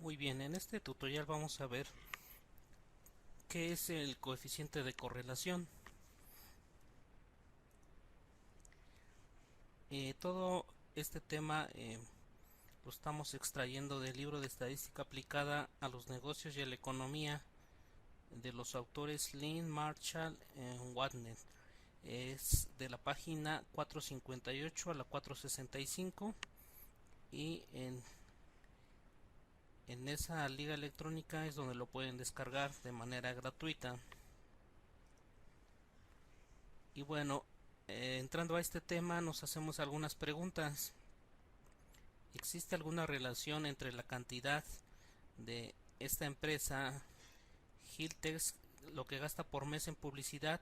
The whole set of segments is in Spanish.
Muy bien, en este tutorial vamos a ver qué es el coeficiente de correlación. Todo este tema lo estamos extrayendo del libro de estadística aplicada a los negocios y a la economía de los autores Lynn Marshall y Watnet. Es de la página 458 a la 465 y en esa liga electrónica es donde lo pueden descargar de manera gratuita. Y bueno, entrando a este tema nos hacemos algunas preguntas. ¿Existe alguna relación entre la cantidad de esta empresa Hiltex, lo que gasta por mes en publicidad,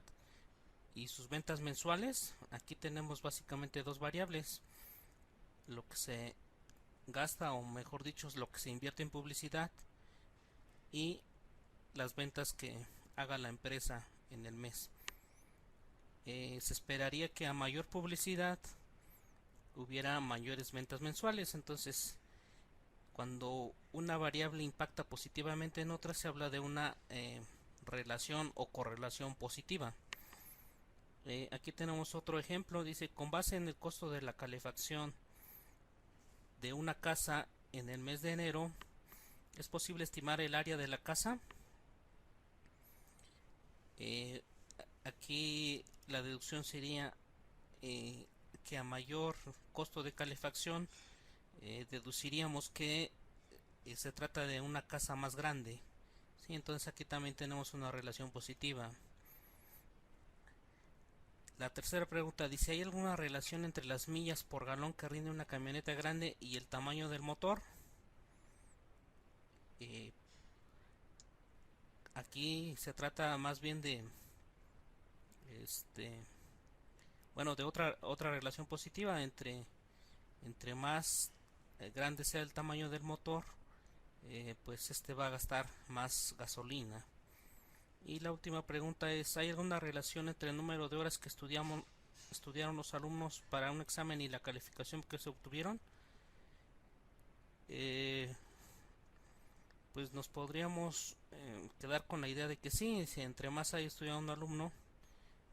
y sus ventas mensuales? Aquí tenemos básicamente dos variables: lo que se gasta, o mejor dicho, lo que se invierte en publicidad, y las ventas que haga la empresa en el mes. Se esperaría que a mayor publicidad hubiera mayores ventas mensuales. Entonces, cuando una variable impacta positivamente en otra, se habla de una relación o correlación positiva. Aquí tenemos otro ejemplo. Dice: con base en el costo de la calefacción de una casa en el mes de enero, ¿es posible estimar el área de la casa? Eh, Aquí la deducción sería que a mayor costo de calefacción, deduciríamos que se trata de una casa más grande. Sí, entonces aquí también tenemos una relación positiva. La tercera pregunta dice: ¿hay alguna relación entre las millas por galón que rinde una camioneta grande y el tamaño del motor? Eh, Aquí se trata más bien de este bueno, de otra relación positiva. Entre más grande sea el tamaño del motor, pues este va a gastar más gasolina. Y la última pregunta es: ¿hay alguna relación entre el número de horas que estudiaron los alumnos para un examen y la calificación que se obtuvieron? Eh, pues nos podríamos quedar con la idea de que sí, si entre más haya estudiado un alumno,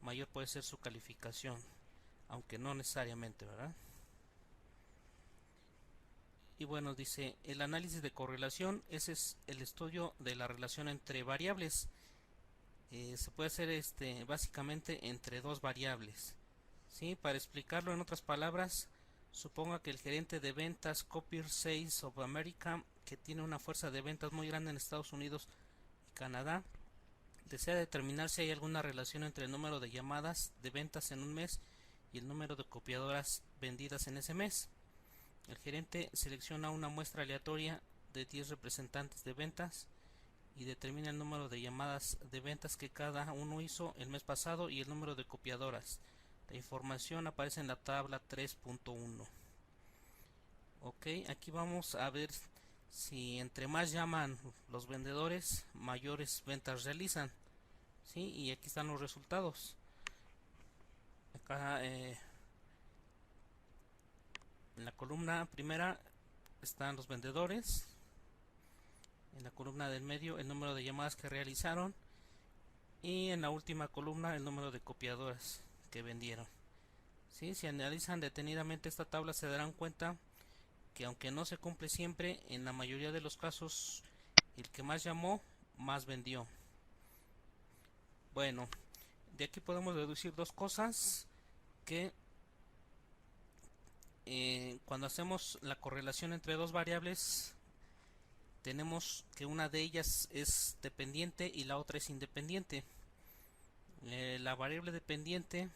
mayor puede ser su calificación, aunque no necesariamente, ¿verdad? Y bueno, dice: el análisis de correlación, ese es el estudio de la relación entre variables. Se puede hacer básicamente entre dos variables. ¿Sí? Para explicarlo en otras palabras, suponga que el gerente de ventas Copier Sales of America, que tiene una fuerza de ventas muy grande en Estados Unidos y Canadá, desea determinar si hay alguna relación entre el número de llamadas de ventas en un mes y el número de copiadoras vendidas en ese mes. El gerente selecciona una muestra aleatoria de 10 representantes de ventas y determina el número de llamadas de ventas que cada uno hizo el mes pasado y el número de copiadoras. La información aparece en la tabla 3.1. Ok, aquí vamos a ver si entre más llaman los vendedores, mayores ventas realizan. ¿Sí? Y aquí están los resultados. Acá en la columna primera están los vendedores. En la columna del medio, el número de llamadas que realizaron. Y en la última columna, el número de copiadoras que vendieron. ¿Sí? Si analizan detenidamente esta tabla, se darán cuenta que, aunque no se cumple siempre, en la mayoría de los casos el que más llamó, más vendió. Bueno, de aquí podemos deducir dos cosas: que cuando hacemos la correlación entre dos variables, tenemos que una de ellas es dependiente y la otra es independiente. La variable dependiente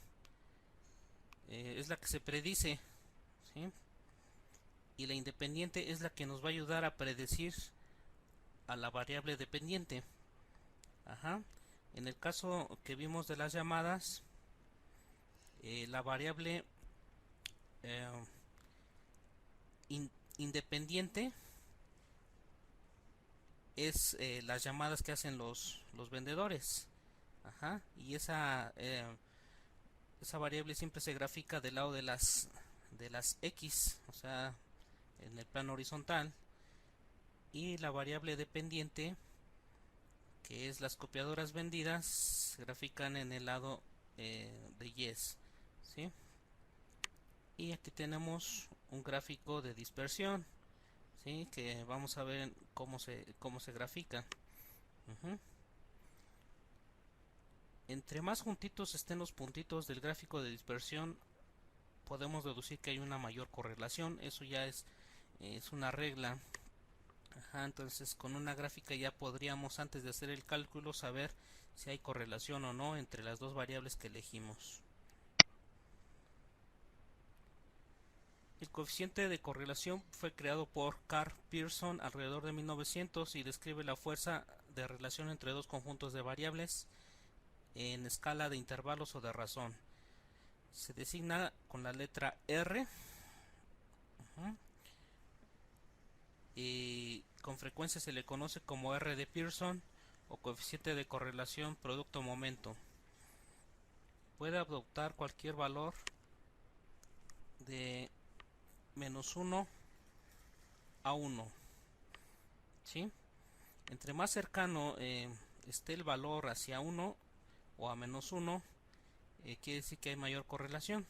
es la que se predice, ¿sí? Y la independiente es la que nos va a ayudar a predecir a la variable dependiente. Ajá. En el caso que vimos de las llamadas, la variable eh, independiente es las llamadas que hacen los vendedores. Ajá. Y esa variable siempre se grafica del lado de las X, o sea, en el plano horizontal. y la variable dependiente, que es las copiadoras vendidas, se grafican en el lado de yes, ¿sí? Y aquí tenemos un gráfico de dispersión, ¿sí? Que vamos a ver cómo se grafica. Entre más juntitos estén los puntitos del gráfico de dispersión, podemos deducir que hay una mayor correlación. Eso ya es una regla. Entonces con una gráfica ya podríamos, antes de hacer el cálculo, saber si hay correlación o no entre las dos variables que elegimos. El coeficiente de correlación fue creado por Karl Pearson alrededor de 1900 y describe la fuerza de relación entre dos conjuntos de variables en escala de intervalos o de razón. Se designa con la letra R y con frecuencia se le conoce como R de Pearson o coeficiente de correlación producto-momento. Puede adoptar cualquier valor de -1 a 1, ¿sí? Entre más cercano esté el valor hacia 1 o a -1, quiere decir que hay mayor correlación.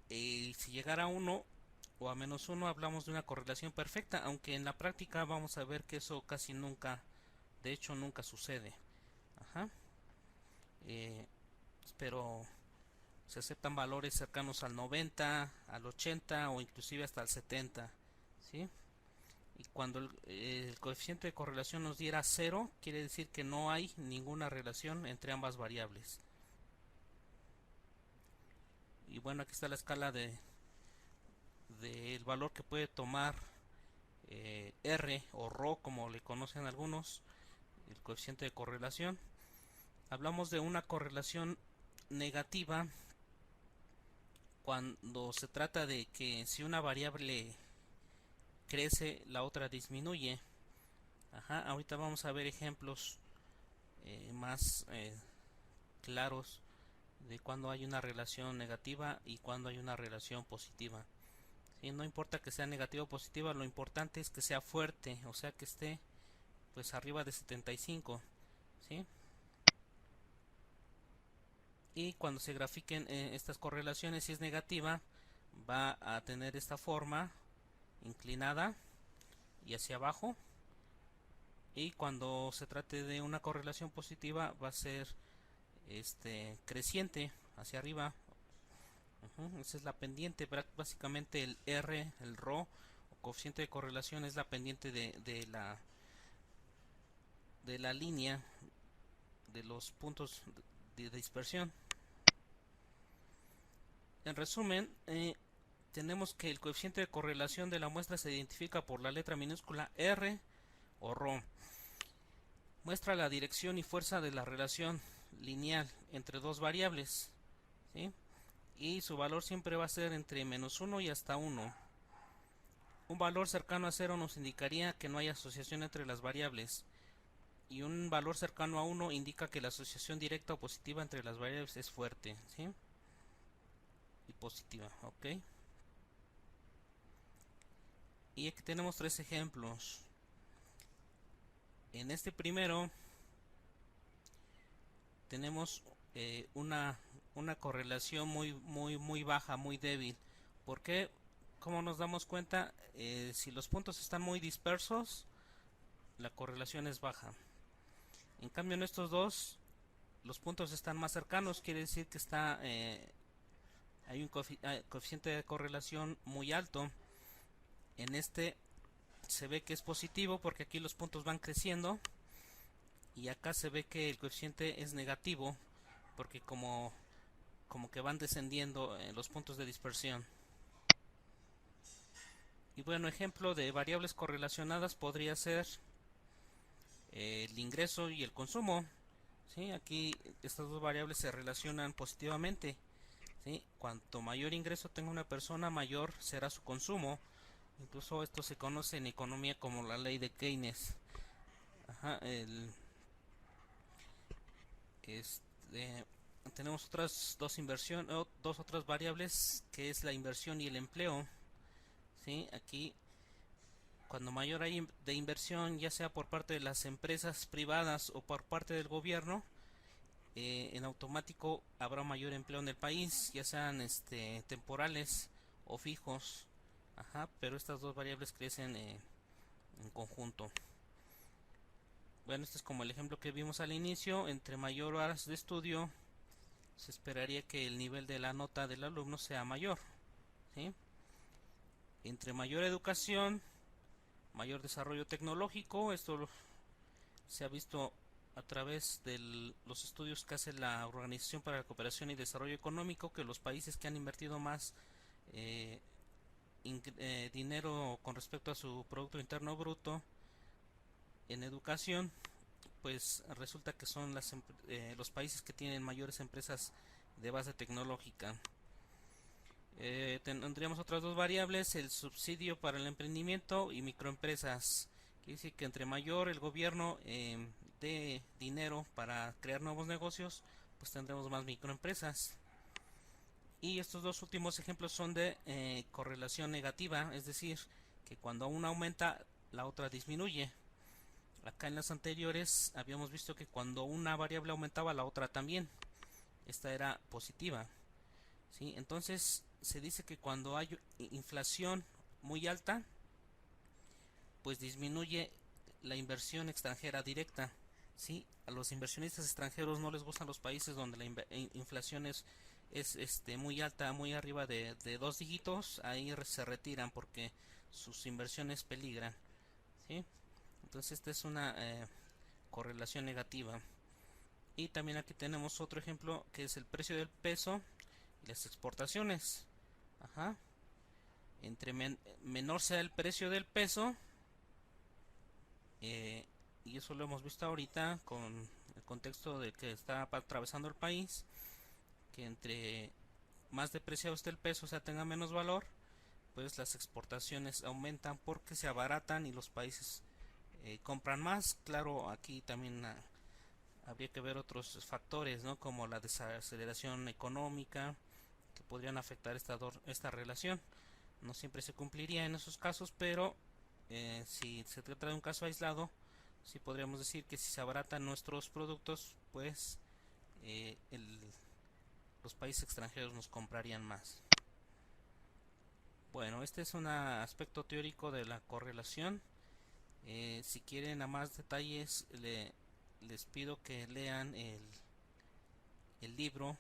Y si llegara a 1 o a -1, hablamos de una correlación perfecta, aunque en la práctica vamos a ver que eso casi nunca, de hecho nunca sucede. Pero se aceptan valores cercanos al 90, al 80 o inclusive hasta al 70, ¿sí? Y cuando el coeficiente de correlación nos diera 0, quiere decir que no hay ninguna relación entre ambas variables. Y bueno, aquí está la escala del valor que puede tomar R o ρ, como le conocen algunos, el coeficiente de correlación. Hablamos de una correlación negativa cuando se trata de que si una variable crece, la otra disminuye. Ahorita vamos a ver ejemplos más claros de cuando hay una relación negativa y cuando hay una relación positiva. ¿Sí? No importa que sea negativa o positiva, lo importante es que sea fuerte, o sea que esté pues arriba de 75, ¿sí? Y cuando se grafiquen estas correlaciones, si es negativa, va a tener esta forma inclinada y hacia abajo, y cuando se trate de una correlación positiva va a ser creciente hacia arriba. Esa es la pendiente. Básicamente el R, el ρ o coeficiente de correlación, es la pendiente de la línea de los puntos de dispersión. En resumen, tenemos que el coeficiente de correlación de la muestra se identifica por la letra minúscula R o ρ. Muestra la dirección y fuerza de la relación lineal entre dos variables, ¿sí? Y su valor siempre va a ser entre -1 y hasta 1. Un valor cercano a 0 nos indicaría que no hay asociación entre las variables, y un valor cercano a 1 indica que la asociación directa o positiva entre las variables es fuerte, ¿sí? Y positiva, ¿ok? Y aquí tenemos tres ejemplos. En este primero tenemos una correlación muy baja, muy débil. ¿Por qué? ¿Cómo nos damos cuenta? Si los puntos están muy dispersos, la correlación es baja. En cambio, en estos dos, los puntos están más cercanos, quiere decir que hay un coeficiente de correlación muy alto. En este se ve que es positivo porque aquí los puntos van creciendo, y acá se ve que el coeficiente es negativo porque como que van descendiendo los puntos de dispersión. Y bueno, ejemplo de variables correlacionadas podría ser el ingreso y el consumo, ¿sí? Aquí estas dos variables se relacionan positivamente, ¿sí? Cuanto mayor ingreso tenga una persona, mayor será su consumo. Incluso esto se conoce en economía como la ley de Keynes. Tenemos otras dos otras variables, que es la inversión y el empleo, ¿sí? Aquí cuando mayor hay de inversión, ya sea por parte de las empresas privadas o por parte del gobierno, en automático habrá mayor empleo en el país, ya sean temporales o fijos. Ajá, pero estas dos variables crecen en conjunto. Bueno, este es como el ejemplo que vimos al inicio. Entre mayor horas de estudio, se esperaría que el nivel de la nota del alumno sea mayor, ¿sí? Entre mayor educación, mayor desarrollo tecnológico. Esto se ha visto a través de los estudios que hace la Organización para la Cooperación y Desarrollo Económico, que los países que han invertido más eh, dinero con respecto a su Producto Interno Bruto en educación, pues resulta que son los países que tienen mayores empresas de base tecnológica. Tendríamos otras dos variables: el subsidio para el emprendimiento y microempresas. Quiere decir que entre mayor el gobierno dé dinero para crear nuevos negocios, pues tendremos más microempresas. Y estos dos últimos ejemplos son de correlación negativa, es decir, que cuando una aumenta, la otra disminuye. Acá en las anteriores habíamos visto que cuando una variable aumentaba, la otra también. Esta era positiva, ¿sí? Entonces se dice que cuando hay inflación muy alta, pues disminuye la inversión extranjera directa, ¿sí? A los inversionistas extranjeros no les gustan los países donde la inflación es muy alta, muy arriba de dos dígitos. Ahí se retiran porque sus inversiones peligran, ¿sí? Entonces esta es una correlación negativa. Y también aquí tenemos otro ejemplo, que es el precio del peso y las exportaciones. Ajá. Entre menor sea el precio del peso, y eso lo hemos visto ahorita con el contexto de que está atravesando el país, que entre más depreciado esté el peso, o sea, tenga menos valor, pues las exportaciones aumentan porque se abaratan y los países compran más. Claro, aquí también habría que ver otros factores, ¿no? Como la desaceleración económica, que podrían afectar esta relación. No siempre se cumpliría en esos casos, pero si se trata de un caso aislado, sí podríamos decir que si se abaratan nuestros productos, pues eh, el, los países extranjeros nos comprarían más. Bueno, este es un aspecto teórico de la correlación. Si quieren a más detalles, les pido que lean el libro,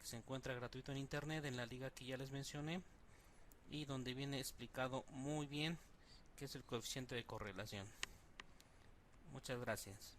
que se encuentra gratuito en internet en la liga que ya les mencioné, y donde viene explicado muy bien qué es el coeficiente de correlación. Muchas gracias.